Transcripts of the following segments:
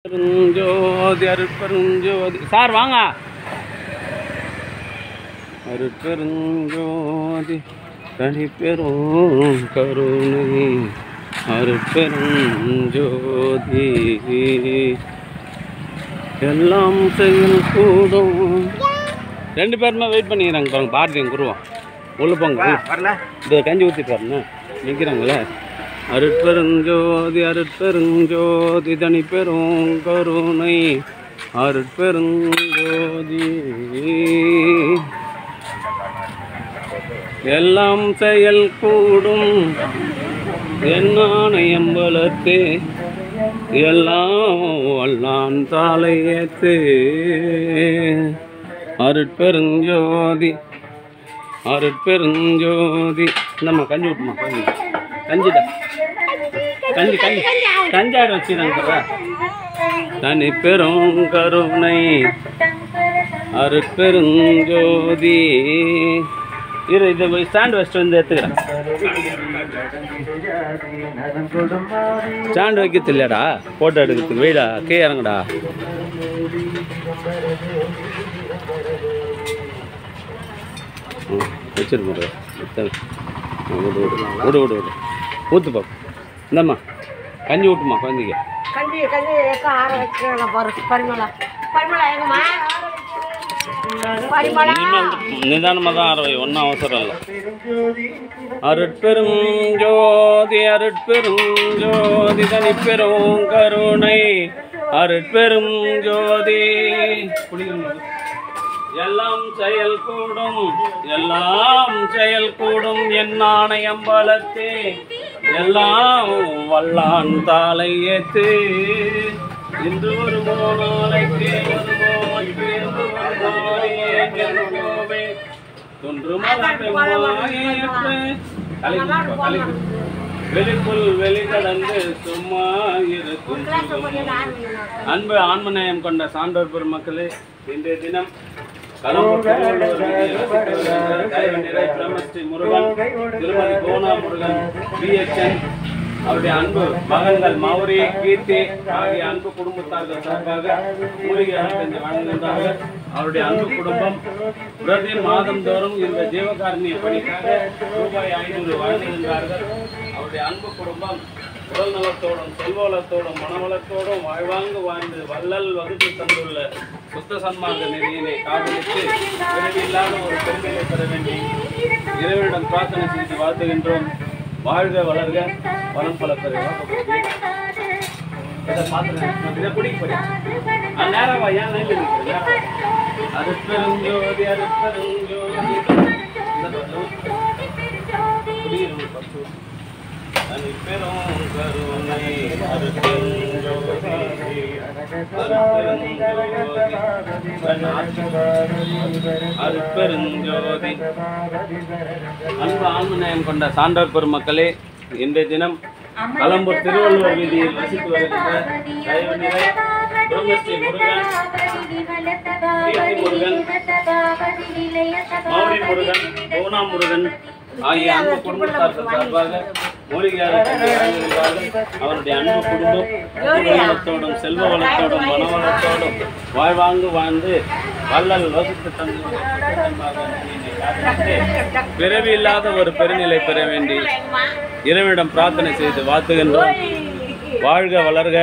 அருட்பெருஞ்சோதி அருட்பெருஞ்சோதி sir வாங்க. அருட்பெருஞ்சோதி தனிப்பெரும் கருணை அருட்பெருஞ்சோதி எல்லாம் செயல் கூடும். ரெண்டு பேருமே வெயிட் பண்ணிக்கிறாங்க பாருங்க. பாரதியம் குருவோம் உள்ள போங்க. இதை கஞ்சி ஊற்றிட்டு வரணும் நிற்கிறாங்களே. அருட்பெருஞ்சோதி அருட்பெருஞ்சோதி தனிப்பெரும் கருணை அருட்பெருஞ்சோதி எல்லாம் செயல் கூடும் என்னானையம்பலத்தே எல்லாம் வல்லான் தாளையத்தே. அருட்பெருஞ்சோதி அருட்பெருஞ்சோதி. நம்ம கஞ்சி விட்டுமா கஞ்சிடா கஞ்சி கஞ்சி கஞ்சாடு வச்சுருங்க. தனி பெரும் கருணை அருட்பெருஞ்சோதி. இதை ஸ்டாண்ட் வச்சுட்டு வந்து எடுத்துக்கிறேன். ஸ்டாண்ட் வைக்கிறது இல்லையாடா ஃபோட்டோ எடுக்கிறதுக்கு. வெயிடா கே இறங்கடா. வச்சிருக்க விடு விடு விடு விடு விடு ஊற்று பாப்பா. இந்தம்மா கஞ்சி ஊட்டுமா குழந்தைங்க. நிதானமாக தான் ஆரவை, ஒன்றும் அவசரம் இல்லை. அருட்பெரும் ஜோதி அருட்பெரும் ஜோதி தனிப்பெரும் கருணை அருட்பெரும் ஜோதி. எல்லாம் செயல் கூடும் எல்லாம் செயல் கூடும் என்னானை அம்பலத்தே எல்லாம் வல்லான் தாளை ஏத்து. இன்று ஒரு நாளைக்கு வெளிக்குள் வெளிக்கடந்து சும்மா இருக்கும். அன்பு ஆன்மநேயம் கொண்ட சான்றோர் பெருமக்களே, இன்றைய தினம் பிரம்மஸ்ரீ முருகன் திருமதி போனா முருகன் பிஎச்என் அவருடைய அன்பு மகன்கள் மௌரி கீர்த்தி ஆகிய அன்பு குடும்பத்தார்கள் சார்பாக மூலிகை அனுப்பி வழங்குகின்றார்கள். அவருடைய அன்பு குடும்பம் பிரதி மாதந்தோறும் இந்த ஜீவகாரணிய பணிக்காக ரூபாய் 500 வழங்குகின்றார்கள். அவருடைய அன்பு குடும்பம் உடல் நலத்தோடும் செல்வளத்தோடும் மனவளத்தோடும் வாழ்வாங்கு வாழ்ந்து வள்ளல் வகுத்து தந்துள்ள சுத்த சன்மார்க்க நெறியினை காதலித்து இல்லாத ஒரு பெருமையை பெற வேண்டி இறைவனிடம் பிரார்த்தனை செய்து வாழ்த்துகின்றோம். வாழ்க வளர்க வளம் பல பெற. நேரவா ஏன் அருட்பெருஞ்சோதி அருட்பெருஞ்சோதி தனிப்பெரும் கருணை அருட்பெருஞ்சோதி அருட்பெருஞ்சோதி. அன்பு ஆன்மநேயம் கொண்ட சான்றோர் பெருமக்களே, இன்றைய தினம் கலம்பூர் திருவள்ளுவர் வீதியில் வசித்து வருகின்ற தயவுநிலை பிரம்மஸ்ரீ முருகன் கீர்த்தி முருகன் மௌரி முருகன் போனா முருகன் ஆகிய அன்பு குடும்பத்தார்கள் சார்பாக மூலிகையாளர் அவருடைய அன்பு குடும்பம் வளத்தோடும் செல்வ வளத்தோடும் மனவளத்தோடும் வாழ்வாங்கு வாழ்ந்து வள்ளல் வகுத்து தந்து பிறவி இல்லாத ஒரு பெருநிலை பெற வேண்டி இறைவனிடம் பிரார்த்தனை செய்து வாழ்த்துகின்றோம். வாழ்க வளர்க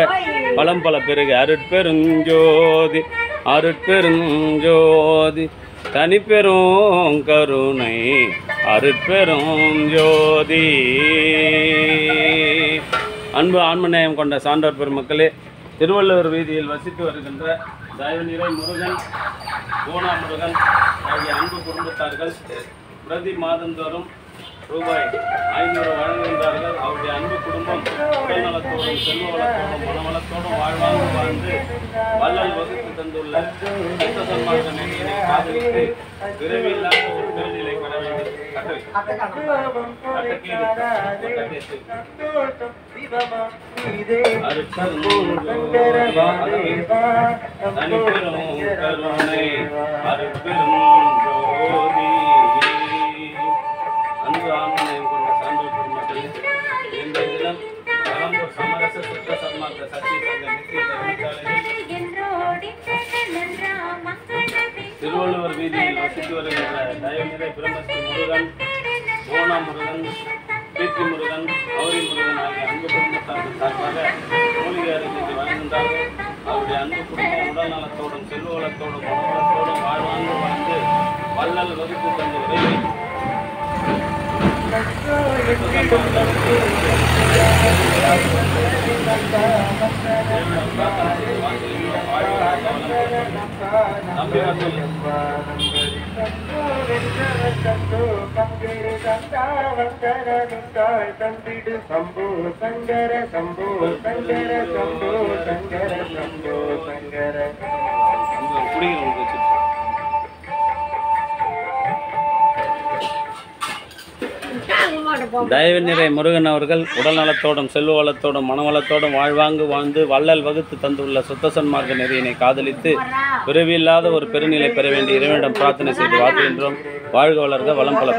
வளம் பல பெருக. அருட்பெருஞ்சோதி அருட்பெருஞ்சோதி தனிப்பெரும் கருணை அருட்பெரும் ஜோதி. அன்பு ஆன்மநேயம் கொண்ட சான்றோர் பெருமக்களே, திருவள்ளுவர் வீதியில் வசித்து வருகின்ற தயவுநிலை முருகன் போனா முருகன் ஆகிய அன்பு குடும்பத்தார்கள் பிரதி மாதந்தோறும் ரூபாய் 500 வழங்குகின்றார்கள். அவருடைய அன்பு குடும்பம் உடல் நலத்தோடும் செல்வ வளத்தோடும் மனவளத்தோடும் வாழ்வாங்கு வாழ்ந்து வள்ளல் வகுத்து தந்துள்ள சுத்த சன்மார்க்க நெறியினை காதலித்து விரைவில் இல்லாத ஒரு பெருநிலை பெற வேண்டும். அன்பு ஆன்மநேயம் கொண்ட சான்றோர் பெருமக்களே, இன்றைய தினம் கலம்பூர் சமரச சுத்த சன்மார்க்க சக்தி சங்க நித்திய தர்மசாலையில் திருவள்ளுவர் வீதியில் வசித்து வருகின்ற தயவுநிலை பிரம்மஸ்ரீ முருகன், போனா முருகன், கீர்த்தி முருகன், கௌரி முருகன் ஆகிய அன்பு குடும்பத்தார்கள் சார்பாக மூலிகை அருந்தி வழங்குகின்றார்கள். அவருடைய அன்பு குடும்பம் உடல் நலத்தோடும் செல்வ வளத்தோடும் மனவளத்தோடும் வாழ்வாங்கு வாழ்ந்து வள்ளல் வகுத்து தந்த உரையை சம்போ சங்கர சம்போ சங்கர சம்போ சங்கர சம்போ சங்கர தயவுநிறை முருகன் அவர்கள் உடல் நலத்தோடும் செல்வ வளத்தோடும் மனவளத்தோடும் வாழ்வாங்கு வாழ்ந்து வள்ளல் வகுத்து தந்துள்ள சுத்த சன்மார்க்க நெறியினை காதலித்து பிறவியில்லாத ஒரு பெருநிலை பெற வேண்டிய இறைவனிடம் பிரார்த்தனை செய்து வாழ்கின்றோம். வாழ்க வளர்க வளம் பல